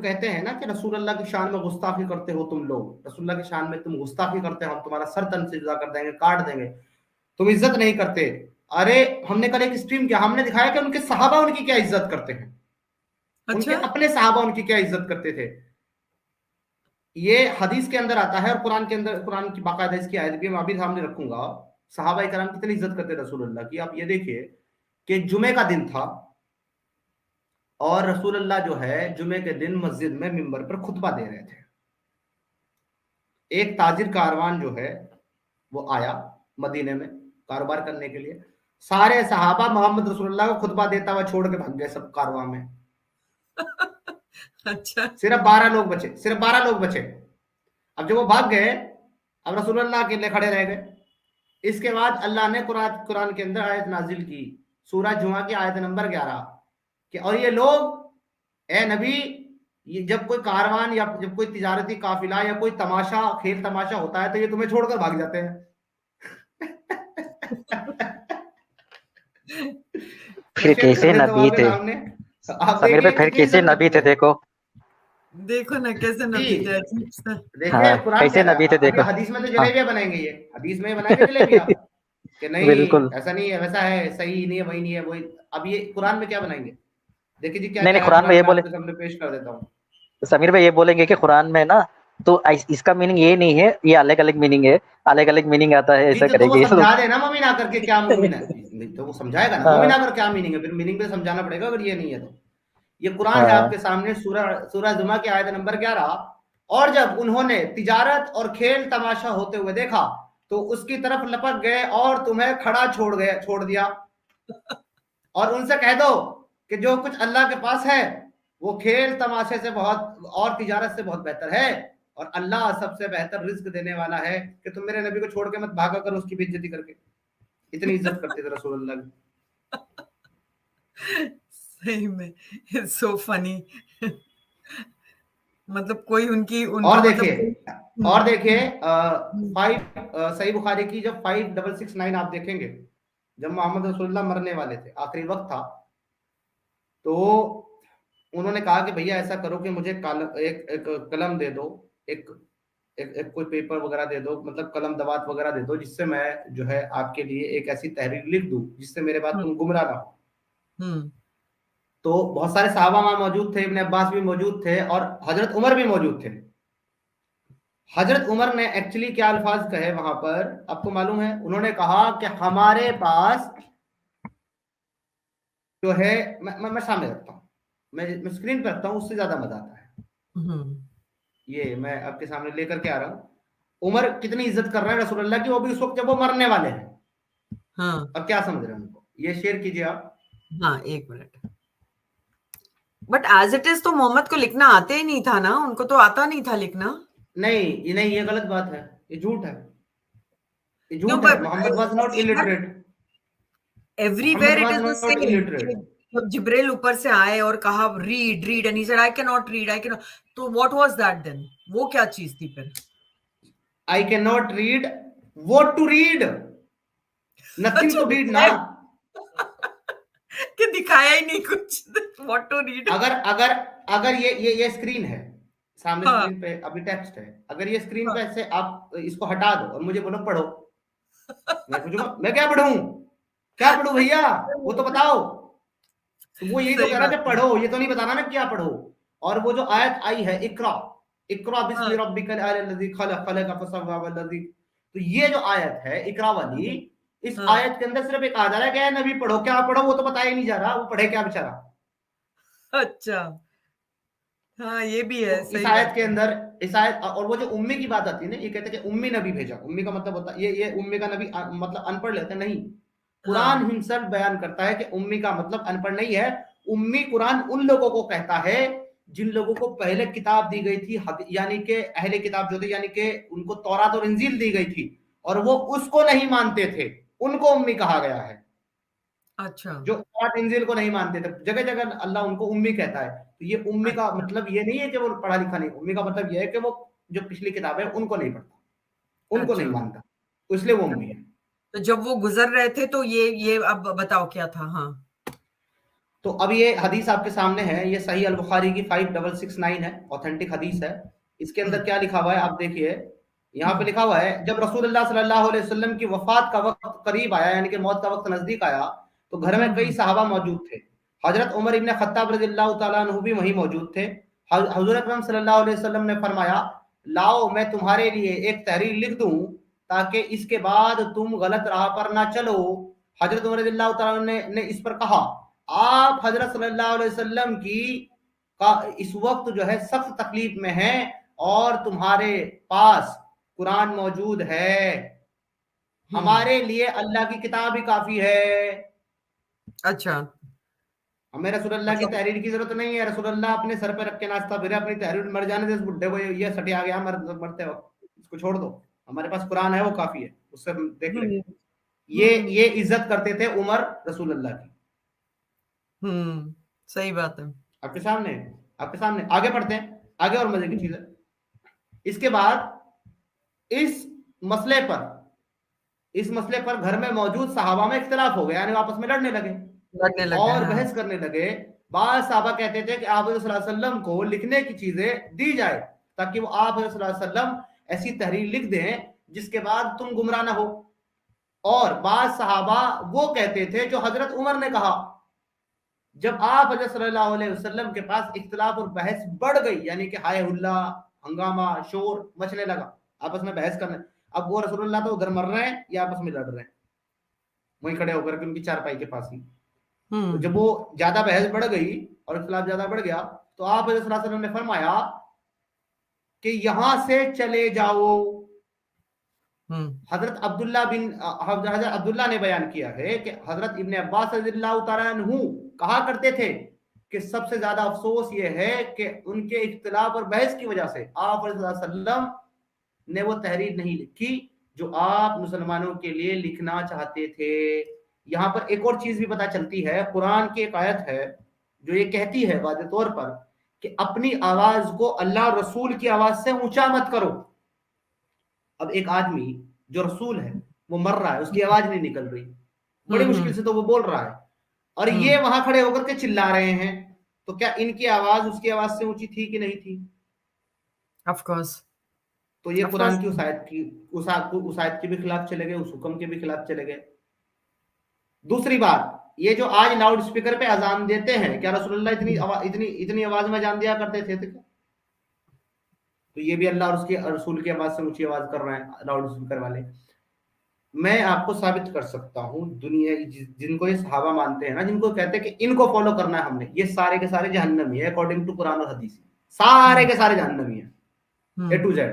कहते हैं ना कि रसूल अल्लाह की शान में गुस्ताखी करते हो तुम लोग, रसूल अल्लाह की शान में तुम गुस्ताखी करते हो, हम तुम्हारा सर तन से जुदा कर देंगे, काट देंगे, तुम इज्जत नहीं करते। अरे हमने कल एक स्ट्रीम किया, हमने दिखाया कि उनके सहाबा उनकी क्या इज्जत करते हैं, उनके अच्छा, अपने सहाबा उनकी क्या इज्जत करते थे। ये हदीस के अंदर आता है और कुरान के अंदर, कुरान की बाकायदा इसकी आयत भी मैं अभी सामने रखूंगा। सहाबा इकराम कितनी इज्जत करते रसूल अल्लाह की। आप ये देखिए कि जुमे का दिन था और रसूल अल्लाह जो है जुमे के दिन मस्जिद में मिंबर पर खुतबा दे रहे थे। एक ताजिर कारवान जो है वो आया मदीने में कारोबार करने के लिए, सारे सहाबा मोहम्मद रसूलुल्लाह को खुतबा देता हुआ छोड़ के भाग गए सब कारवां में। अच्छा, सिर्फ 12 लोग बचे, सिर्फ 12 लोग बचे। अब जब वो भाग गए, अब रसूलुल्लाह अकेले खड़े रह गए। इसके बाद अल्लाह ने कुरान कुरान के अंदर आयत नाजिल की, सूरह जुमा की आयत नंबर 11 कि और ये लोग, ए नबी, ये जब कोई कारवान या जब कोई तिजारती काफिला या कोई तमाशा, खेल तमाशा होता है तो ये तुम्हें छोड़कर भाग जाते हैं। मैं फिर शेयर कर कैसे देता हूँ नबी आपके थे सामने, आप समीर भाई, देखिए फिर कितनी कैसे इज्जत नबी करते थे हैं। देखो। देखो ना कैसे नबी थे, अजीब सा। देखिए हाँ, कुरान कह कैसे रहा नबी थे है, अभी देखो। हदीस में तो हाँ। जलेबियां बनाएंगे, ये हदीस में बनाएंगे जलेबियां कि नहीं बिल्कुल। ऐसा नहीं है, वैसा है, सही नहीं है, वही नहीं है, वही। अब ये कुरान में क्या बनाएंगे, देखिए जी क्या नहीं क्या नहीं, है कुरान में कुरान ये में, बोले, आपके सामने पेश कर देता हूँ। समीर भाई ये बोलेंगे कि कुरान में ना, तो इसका मीनिंग ये नहीं है, ये अलग अलग मीनिंग है, अलग अलग मीनिंग आता है, जी ऐसा तो वो करेंगे तो। समझा देना मोमिना करके, क्या मोमिना, तो वो समझाएगा ना हाँ, मोमिना कर क्या मीनिंग है, फिर मीनिंग पे समझाना पड़ेगा अगर ये नहीं है तो। ये कुरान है हाँ, आपके सामने, सूरह जुमा की आयत नंबर 11। और जब उन्होंने तिजारत और खेल तमाशा होते हुए देखा तो उसकी तरफ लपक गए और तुम्हें खड़ा छोड़ दिया। और उनसे कह दो कि जो कुछ अल्लाह के पास है वो खेल तमाशे से बहुत और तिजारत से बहुत बेहतर है, और अल्लाह सबसे बेहतर रिस्क देने वाला है, कि तुम मेरे नबी को छोड़ के मत भागा करो उसकी बेइज्जती करके। इतनी इज्जत करते थे रसूल अल्लाह की। सही में, इट्स सो फनी। मतलब कोई उनकी और उनका मतलब देखिए, और देखिए हम्म, सही बुखारी की जब 5669 आप देखेंगे, जब मोहम्मद रसूलुल्लाह मरने वाले थे, आखिरी वक्त था, तो उन्होंने कहा कि भैया ऐसा करो कि मुझे एक कलम दे दो, एक, एक कोई पेपर वगैरह दे दो, मतलब कलम दवात वगैरह दे दो, जिससे मैं जो है आपके लिए एक ऐसी तहरीर लिख दूं जिससे मेरे बाद तुम गुमराह ना हो। हम्म, तो बहुत सारे सहाबा वहां मौजूद थे, इब्ने अब्बास भी मौजूद थे और हजरत उमर भी मौजूद थे। हजरत उमर ने एक्चुअली क्या अल्फाज कहे वहां पर आपको मालूम है, उन्होंने कहा कि हमारे पास जो है, मैं सामने रखता हूँ, मैं स्क्रीन पर रखता हूँ, उससे ज्यादा मजा आता है। हम्म, ये मैं आपके सामने लेकर के आ रहा हूँ। उमर कितनी इज्जत कर रहे हैं रसूलुल्लाह की, वो भी उस वक्त जब वो मरने वाले हैं। हाँ और क्या समझ रहे हैं उनको, ये शेयर कीजिए आप। हाँ, एक मिनट। बट एज इट इज तो मोहम्मद को लिखना आते ही नहीं था ना, उनको तो आता नहीं था लिखना। नहीं, ये गलत बात है, ये झूठ है, ये नो झूठ है। But Muhammad was not illiterate, everywhere Muhammad it was is the not same. Illiterate. जब जिब्रेल ऊपर से आए और कहा read read and he said I can not read, I can, तो व्हाट वाज दैट देन? वो क्या चीज थी फिर? I can not read, what to read, nothing अच्छा, टू रीड ना। कि दिखाया ही नहीं कुछ, व्हाट टू रीड। अगर अगर अगर ये स्क्रीन है सामने, हाँ स्क्रीन पे अभी टेक्स्ट है, अगर ये स्क्रीन पे हाँ, ऐसे आप इसको हटा दो और मुझे बोलो पढ़ो, मैं पूछूंगा मैं क्या पढ़ूं, क्या पढ़ूं भैया, वो तो बताओ। तो वो यही तो सही कह रहा है बात कि है। पढ़ो, ये तो नहीं बताना ना क्या पढ़ो। और वो जो आयत आई है, इकरा इकरा हाँ बिस्मि रब्बिकल अल्लज़ी खलक़ खलक़ फसव्वा वल्लज़ी, तो ये जो आयत है इकरा वाली, इस हाँ, आयत के अंदर सिर्फ एक आ जा रहा है कि नबी पढ़ो, क्या पढ़ो वो तो बताया ही नहीं जा रहा, वो पढ़े क्या बेचारा। अच्छा, हाँ ये भी है, तो इस सही आयत बात के है। अंदर, इस आयत और वो जो उम्मी की बात आती है ना, ये कहते हैं कि उम्मी नबी भेजा, उम्मी का मतलब होता है ये उम्मी का नबी मतलब अनपढ़ लेते हैं, नहीं। हाँ, कुरान हिमसेल्फ बयान करता है कि उम्मी का मतलब अनपढ़ नहीं है। उम्मी कुरान उन लोगों को कहता है जिन लोगों को पहले किताब दी गई थी, यानी कि अहले किताब जो थे, यानी कि उनको तौरात और इंजील दी गई थी और वो उसको नहीं मानते थे, उनको उम्मी कहा गया है। अच्छा जो तौरात इंजील को नहीं मानते थे, जगह जगह अल्लाह उनको उम्मी कहता है। तो ये उम्मी का अच्छा मतलब ये नहीं है कि वो पढ़ा लिखा नहीं, उम्मी का मतलब ये है कि वो जो पिछली किताब है उनको नहीं पढ़ता, उनको नहीं अच्छा। मानता, तो इसलिए वो उम्मी है। तो जब वो गुजर रहे थे तो ये अब बताओ क्या था? हाँ तो अब ये हदीस आपके सामने है, ये सही अल बुखारी की 5669 है, ऑथेंटिक हदीस है। इसके अंदर क्या लिखा हुआ है आप देखिए, यहाँ पे लिखा हुआ है, जब रसूलुल्लाह सल्लल्लाहु अलैहि वसल्लम की वफात का वक्त करीब आया, यानी कि मौत का वक्त नजदीक आया, तो घर में कई सहाबा मौजूद थे। हजरत उमर इब्न खत्ताब रज़ियल्लाहु ताला अन्हु भी वहीं मौजूद थे। हुजूर अकरम सल्लल्लाहु अलैहि वसल्लम ने फरमाया, लाओ मैं तुम्हारे लिए एक तहरीर लिख दूं ताकि इसके बाद तुम गलत राह पर ना चलो। हजरत उमर रज़ियल्लाहु ताला ने इस पर कहा, आप हजरत सल्लल्लाहु अलैहि वसल्लम की का इस वक्त जो है सख्त तकलीफ में है और तुम्हारे पास कुरान मौजूद है, हमारे लिए अल्लाह की किताब ही काफी है। अच्छा, हमें रसूलुल्लाह की तहरीर की जरूरत नहीं है, रसूलुल्लाह अपने सर पे रख के नाचता फिर अपनी तहरीर, मर जाने दे इस बुड्ढे को, ये सटिया गया मरते वक्त, इसको छोड़ दो, हमारे पास कुरान है वो काफी है, उससे हम देख लेंगे। ये इज्जत करते थे उमर रसूलुल्लाह की। सही बात है। आपके सामने आगे बढ़ते हैं, आगे और मजे की चीज है। इसके बाद इस मसले पर घर में मौजूद सहाबा में इख्तिलाफ हो गया, यानी आपस में लड़ने लगे और बहस करने लगे। बाद साहबा कहते थे कि आप सल्लल्लाहु अलैहि वसल्लम को लिखने की चीजें दी जाए ताकि वो आप सल्लल्लाहु अलैहि वसल्लम ऐसी तहरीर लिख दें जिसके बाद तुम गुमराह ना हो। और बाद सहाबा वो कहते थे जो हजरत उमर ने कहा। जब आप हजरत सल्लल्लाहु अलैहि वसल्लम के पास इख्तिलाफ और बहस बढ़ गई, यानी कि हाय हुल्ला, हंगामा, शोर मचने लगा, आपस में बहस करने, अब वो रसूलुल्लाह तो उधर मर रहे हैं या आपस में लड़ रहे हैं वहीं खड़े होकर के उनकी चारपाई के पास ही। तो जब वो ज्यादा बहस बढ़ गई और इख्तिलाफ ज्यादा बढ़ गया, तो आप हजरत सल्लल्लाहु अलैहि वसल्लम ने फरमाया कि यहां से चले जाओ। हजरत अब्दुल्ला ने बयान किया है कि हजरत इब्ने अब्बास रज़ियल्लाहु तआला अन्हु कहा करते थे कि सबसे ज्यादा अफसोस ये है कि उनके इख्तिलाफ और बहस की वजह से आप सल्लल्लाहु अलैहि वसल्लम ने वो तहरीर नहीं लिखी जो आप मुसलमानों के लिए लिखना चाहते थे। यहाँ पर एक और चीज भी पता चलती है, कुरान की एक आयत है जो ये कहती है वाज़े तौर पर कि अपनी आवाज को अल्लाह और रसूल की आवाज से ऊंचा मत करो। अब एक आदमी जो रसूल है वो मर रहा है, उसकी आवाज नहीं निकल रही, बड़ी मुश्किल से तो वो बोल रहा है, और ये वहां खड़े होकर के चिल्ला रहे हैं, तो क्या इनकी आवाज उसकी आवाज से ऊंची थी कि नहीं थी? Of course. तो ये कुरान की उस आयत के भी खिलाफ चले गए, उस हुक्म के भी खिलाफ चले गए। दूसरी बात, ये जो आज लाउड स्पीकर पे अजान देते हैं, क्या रसूलुल्लाह इतनी आवाज में अजान दिया करते थे? तो ये भी अल्लाह और उसके रसूल की आवाज से ऊंची आवाज कर रहे हैं लाउड स्पीकर वाले। मैं आपको साबित कर सकता हूँ, दुनिया जिनको ये सहाबा मानते हैं ना, जिनको कहते हैं कि इनको फॉलो करना है हमने, ये सारे के सारे जहन्नमी है अकॉर्डिंग टू कुरान और हदीस, सारे के सारे जहन्नमी है, A to Z।